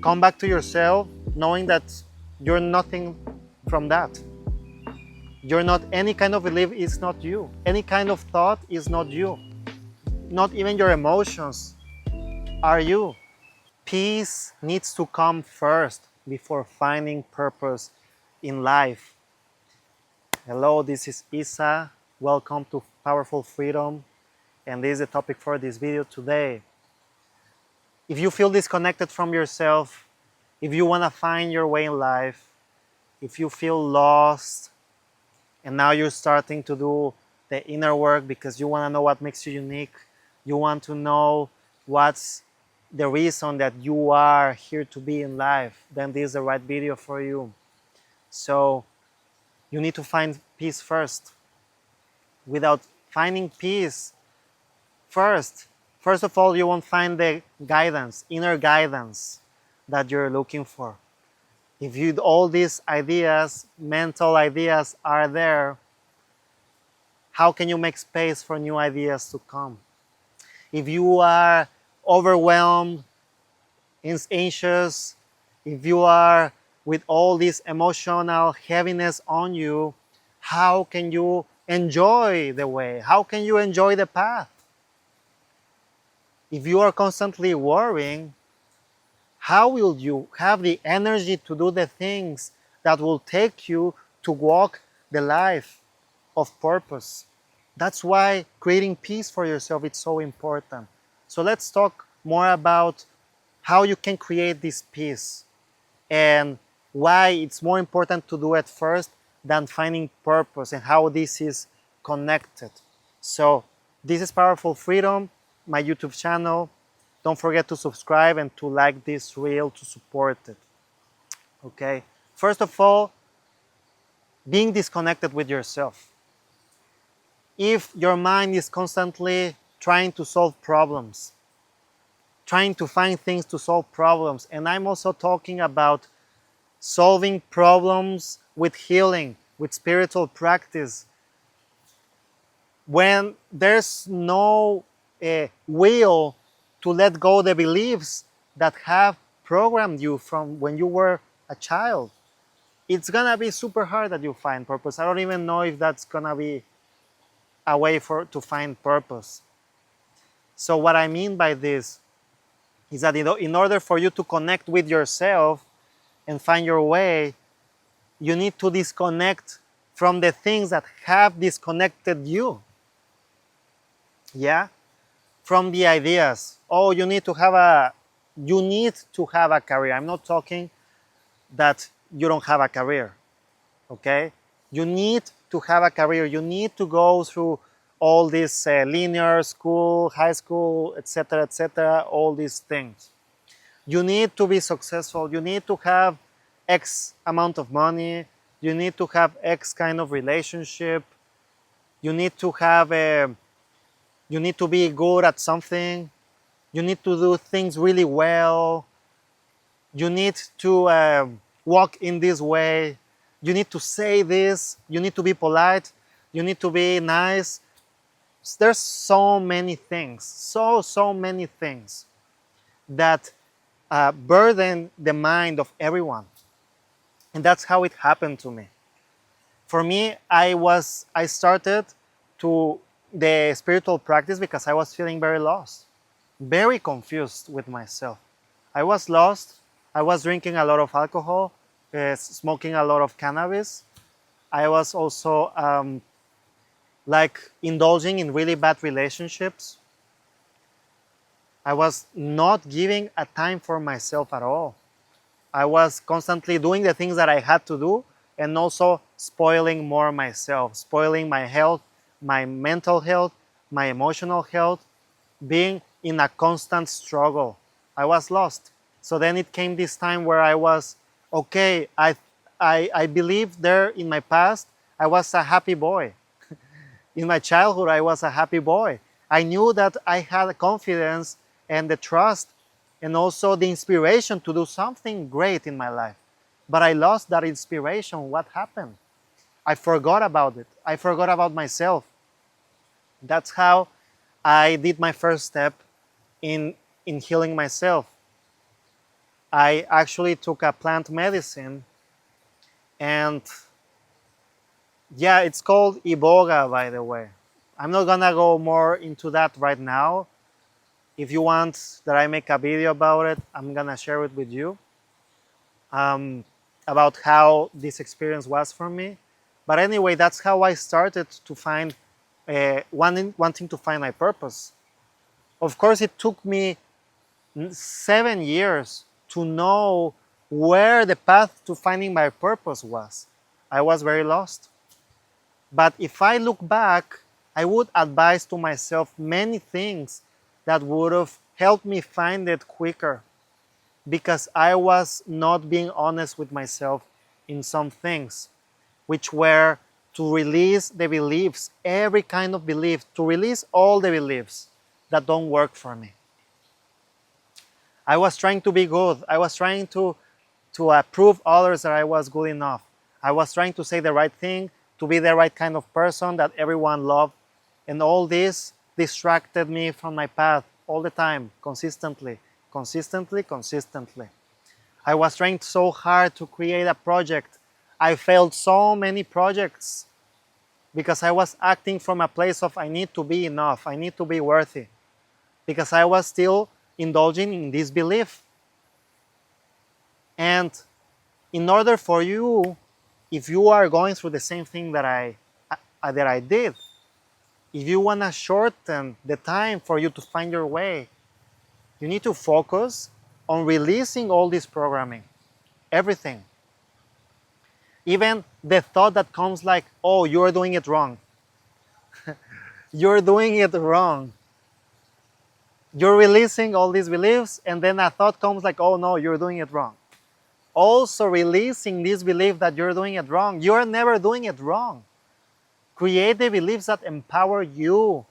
Come back to yourself knowing that you're nothing from that. You're not, any kind of belief is not you. Any kind of thought is not you. Not even your emotions are you. Peace needs to come first before finding purpose in life. Hello, this is Isa. Welcome to Powerful Freedom. And this is the topic for this video today. If you feel disconnected from yourself, if you want to find your way in life, if you feel lost, and now you're starting to do the inner work because you want to know what makes you unique, you want to know what's the reason that you are here to be in life, then this is the right video for you. So you need to find peace first. Without finding peace first of all, you won't find the guidance, inner guidance that you're looking for. If you, all these ideas, mental ideas are there, how can you make space for new ideas to come? If you are overwhelmed, anxious, if you are with all this emotional heaviness on you, how can you enjoy the way? How can you enjoy the path? If you are constantly worrying, how will you have the energy to do the things that will take you to walk the life of purpose? That's why creating peace for yourself is so important. So let's talk more about how you can create this peace and why it's more important to do it first than finding purpose and how this is connected. So this is Powerful Freedom, my YouTube channel. Don't forget to subscribe and to like this reel to support it. Okay. First of all, being disconnected with yourself. If your mind is constantly trying to solve problems, trying to find things to solve problems, and I'm also talking about solving problems with healing, with spiritual practice, when there's no will to let go the beliefs that have programmed you from when you were a child, it's gonna be super hard that you find purpose. I don't even know if that's gonna be a way to find purpose. So what I mean by this is that in order for you to connect with yourself and find your way, you need to disconnect from the things that have disconnected you. Yeah? From the ideas. Oh, you need to have a career. I'm not talking that you don't have a career. Okay? You need to have a career. You need to go through all this linear school, high school, etc., all these things. You need to be successful. You need to have X amount of money. You need to have X kind of relationship. You need to have you need to be good at something. You need to do things really well. You need to walk in this way. You need to say this. You need to be polite. You need to be nice. There's so many things, so many things that burden the mind of everyone. And that's how it happened to me. For me, I started to the spiritual practice because I was feeling very lost, very confused with myself. I was lost. I was drinking a lot of alcohol, smoking a lot of cannabis. I was also like indulging in really bad relationships. I was not giving a time for myself at all. I was constantly doing the things that I had to do and also spoiling more myself, spoiling my health, my mental health, my emotional health, being in a constant struggle. I was lost. So then it came this time where I was, okay, I believe there in my past, I was a happy boy. In my childhood, I was a happy boy. I knew that I had the confidence and the trust and also the inspiration to do something great in my life. But I lost that inspiration. What happened? I forgot about it. I forgot about myself. That's how I did my first step in healing myself. I actually took a plant medicine, and yeah, it's called iboga, by the way. I'm not gonna go more into that right now. If you want that I make a video about it, I'm gonna share it with you, um, about how this experience was for me. But anyway, that's how I started to find, wanting to find my purpose. Of course, it took me 7 years to know where the path to finding my purpose was. I was very lost. But if I look back, I would advise to myself many things that would have helped me find it quicker, because I was not being honest with myself in some things, which were to release the beliefs, every kind of belief, to release all the beliefs that don't work for me. I was trying to be good. I was trying to prove others that I was good enough. I was trying to say the right thing, to be the right kind of person that everyone loved. And all this distracted me from my path all the time, consistently, consistently, consistently. I was trying so hard to create a project. I failed so many projects because I was acting from a place of I need to be enough, I need to be worthy, because I was still indulging in this belief. And in order for you, if you are going through the same thing that I did, if you want to shorten the time for you to find your way, you need to focus on releasing all this programming, everything. Even the thought that comes like, oh, you're doing it wrong. You're doing it wrong. You're releasing all these beliefs, and then a thought comes like, oh no, you're doing it wrong. Also releasing this belief that you're doing it wrong. You're never doing it wrong. Create the beliefs that empower you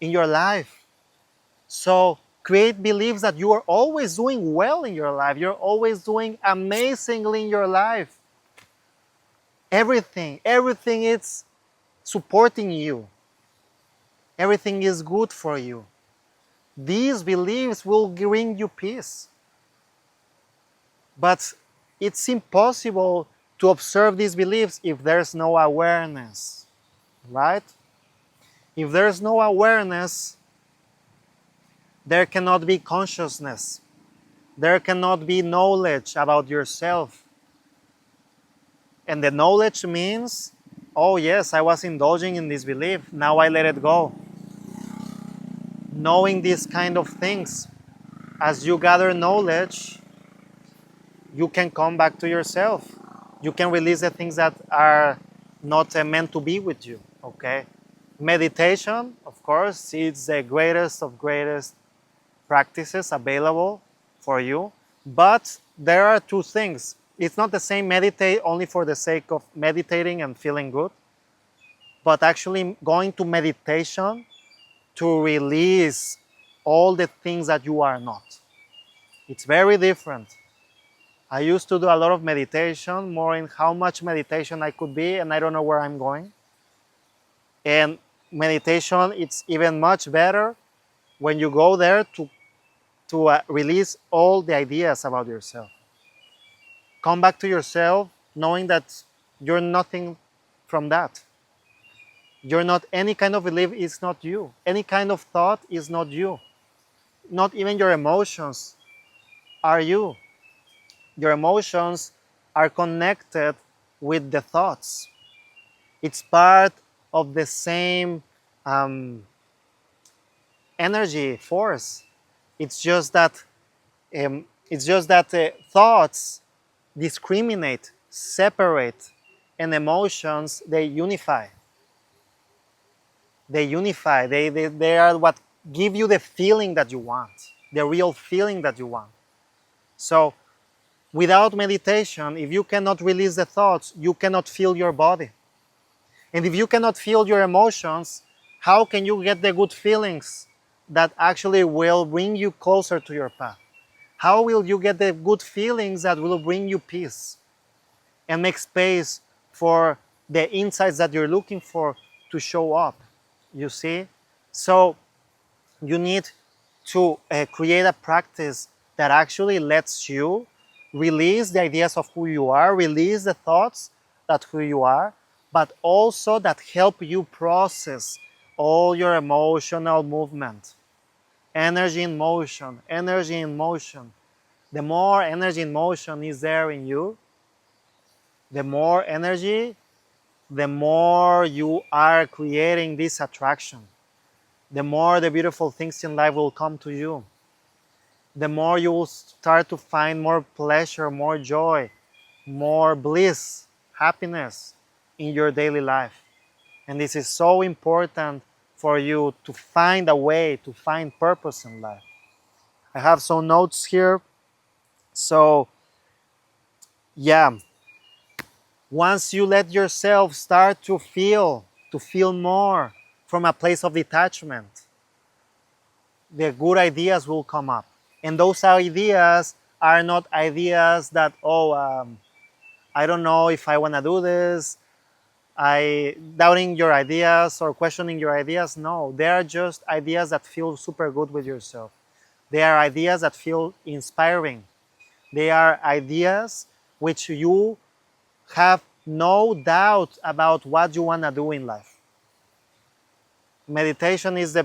in your life. So create beliefs that you are always doing well in your life. You're always doing amazingly in your life. Everything is supporting you. Everything is good for you. These beliefs will bring you peace. But it's impossible to observe these beliefs if there's no awareness, right? If there's no awareness, there cannot be consciousness. There cannot be knowledge about yourself. And the knowledge means, oh yes, I was indulging in this belief, now I let it go. Knowing these kind of things, as you gather knowledge, you can come back to yourself. You can release the things that are not meant to be with you, okay? Meditation, of course, is the greatest of greatest practices available for you. But there are two things. It's not the same meditate only for the sake of meditating and feeling good, but actually going to meditation to release all the things that you are not. It's very different. I used to do a lot of meditation, more in how much meditation I could be, and I don't know where I'm going. And meditation, it's even much better when you go there to release all the ideas about yourself. Come back to yourself knowing that you're nothing from that. You're not, any kind of belief is not you. Any kind of thought is not you. Not even your emotions are you. Your emotions are connected with the thoughts. It's part of the same energy force. It's just that thoughts discriminate, separate, and emotions, they unify. They unify. They are what give you the feeling that you want, the real feeling that you want. So without meditation, if you cannot release the thoughts, you cannot feel your body. And if you cannot feel your emotions, how can you get the good feelings that actually will bring you closer to your path? How will you get the good feelings that will bring you peace and make space for the insights that you're looking for to show up? You see? So you need to create a practice that actually lets you release the ideas of who you are, release the thoughts that who you are, but also that help you process all your emotional movement. Energy in motion, energy in motion. The more energy in motion is there in you, the more energy, the more you are creating this attraction. The more the beautiful things in life will come to you. The more you will start to find more pleasure, more joy, more bliss, happiness in your daily life. And this is so important for you to find a way to find purpose in life. I have some notes here. So, yeah, once you let yourself start to feel more from a place of detachment, the good ideas will come up. And those ideas are not ideas that, I don't know if I want to do this, I doubting your ideas or questioning your ideas. No, they are just ideas that feel super good with yourself. They are ideas that feel inspiring. They are ideas which you have no doubt about what you want to do in life. Meditation is a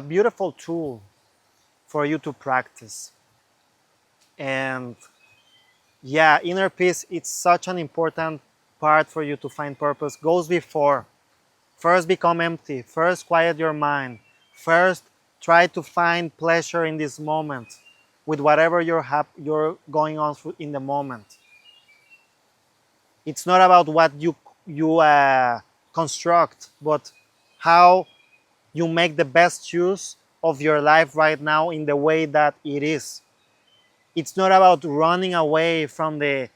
beautiful tool for you to practice. And yeah, inner peace, it's such an important part for you to find purpose. Goes before. First, become empty. First, quiet your mind. First, try to find pleasure in this moment with whatever you're going on through in the moment. It's not about what you construct, but how you make the best use of your life right now in the way that it is. It's not about running away from the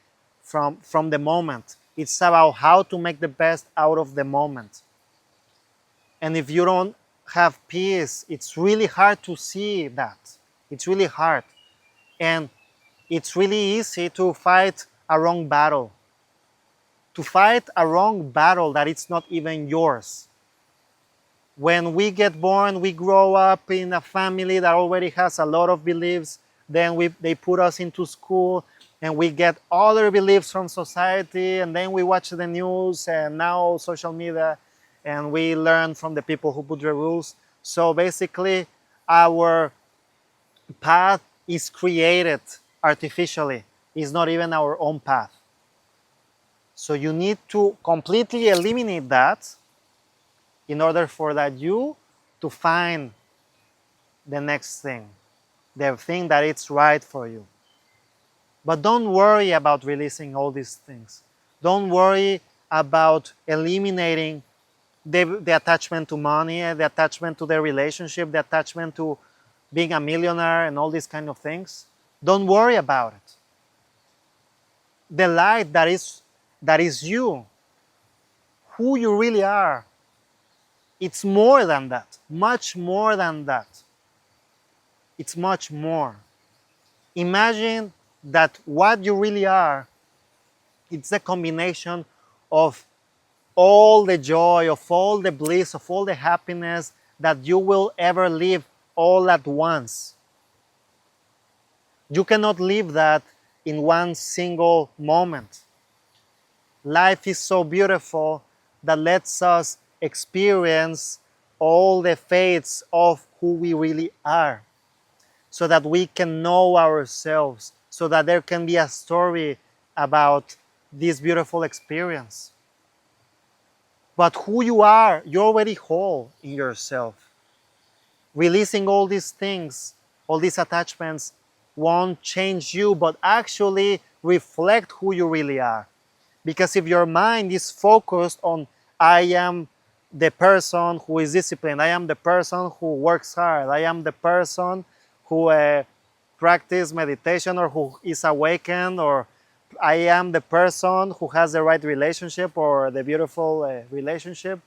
moment. It's about how to make the best out of the moment. And if you don't have peace, it's really hard to see that. It's really hard. And it's really easy to fight a wrong battle. To fight a wrong battle that it's not even yours. When we get born, we grow up in a family that already has a lot of beliefs. Then they put us into school and we get other beliefs from society. And then we watch the news and now social media and we learn from the people who put the rules. So basically, our path is created artificially. It's not even our own path. So you need to completely eliminate that in order for that you to find the next thing, the thing that is right for you. But don't worry about releasing all these things. Don't worry about eliminating the attachment to money, the attachment to the relationship, the attachment to being a millionaire and all these kind of things. Don't worry about it. The light that is you, who you really are, it's more than that, much more than that. It's much more. Imagine that what you really are, it's a combination of all the joy, of all the bliss, of all the happiness that you will ever live all at once. You cannot live that in one single moment. Life is so beautiful that lets us experience all the fates of who we really are, so that we can know ourselves, so that there can be a story about this beautiful experience. But who you are, you're already whole in yourself. Releasing all these things, all these attachments, won't change you, but actually reflect who you really are. Because if your mind is focused on, I am the person who is disciplined, I am the person who works hard, I am the person who practices meditation or who is awakened, or I am the person who has the right relationship or the beautiful relationship,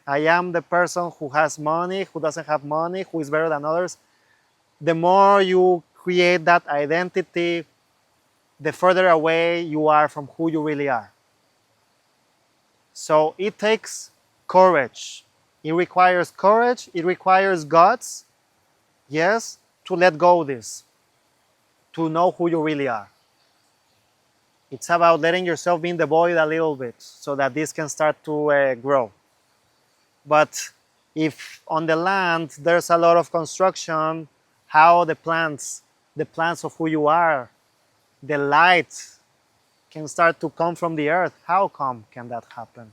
I am the person who has money, who doesn't have money, who is better than others. The more you create that identity, the further away you are from who you really are. So it takes courage. It requires courage, it requires guts, yes, to let go of this. to know who you really are. It's about letting yourself be in the void a little bit so that this can start to grow. But if on the land there's a lot of construction, how the plants of who you are, the light can start to come from the earth, how come can that happen?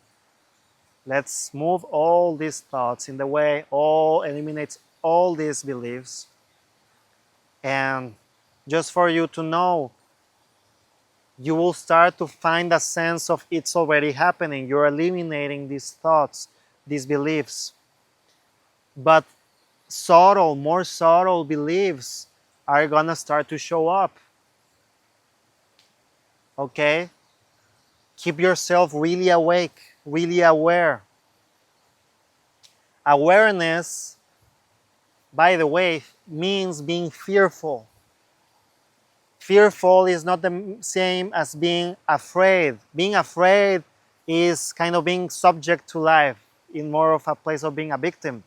Let's move all these thoughts in the way, eliminates all these beliefs. And just for you to know, you will start to find a sense of it's already happening. You're eliminating these thoughts, these beliefs. But more subtle beliefs are gonna start to show up. Okay? Keep yourself really awake, really aware. Awareness, by the way, means being fearful. Fearful is not the same as being afraid. Being afraid is kind of being subject to life in more of a place of being a victim.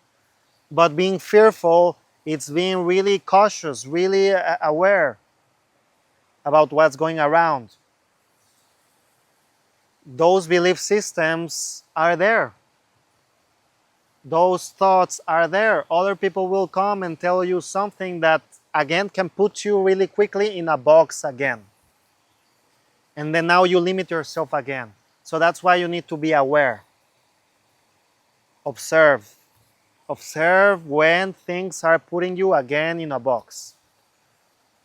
But being fearful, it's being really cautious, really aware about what's going around. Those belief systems are there. Those thoughts are there. Other people will come and tell you something that, again, can put you really quickly in a box again. And then now you limit yourself again. So that's why you need to be aware. Observe. Observe when things are putting you again in a box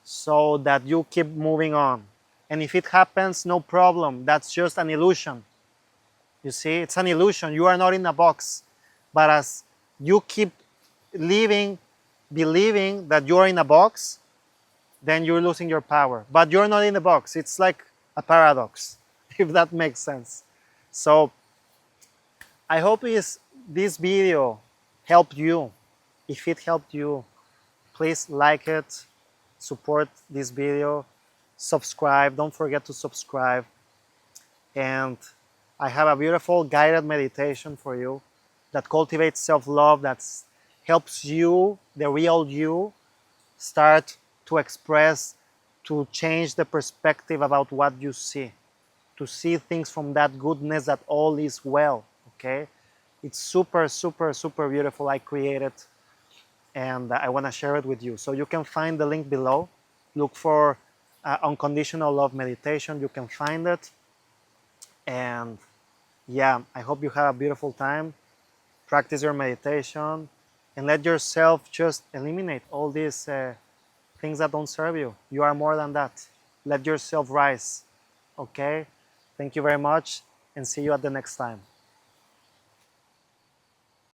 so that you keep moving on. And if it happens, no problem. That's just an illusion. You see, it's an illusion. You are not in a box. But as you keep living, believing that you're in a box, then you're losing your power. But you're not in the box. It's like a paradox, if that makes sense. So I hope this video helped you. If it helped you, please like it, support this video, subscribe. Don't forget to subscribe. And I have a beautiful guided meditation for you that cultivates self-love, that helps you, the real you, start to express, to change the perspective about what you see, to see things from that goodness that all is well, okay? It's super, super, super beautiful. I created and I want to share it with you. So you can find the link below. Look for Unconditional Love Meditation. You can find it. And yeah, I hope you have a beautiful time. Practice your meditation and let yourself just eliminate all these things that don't serve you. You are more than that. Let yourself rise. Okay? Thank you very much and see you at the next time.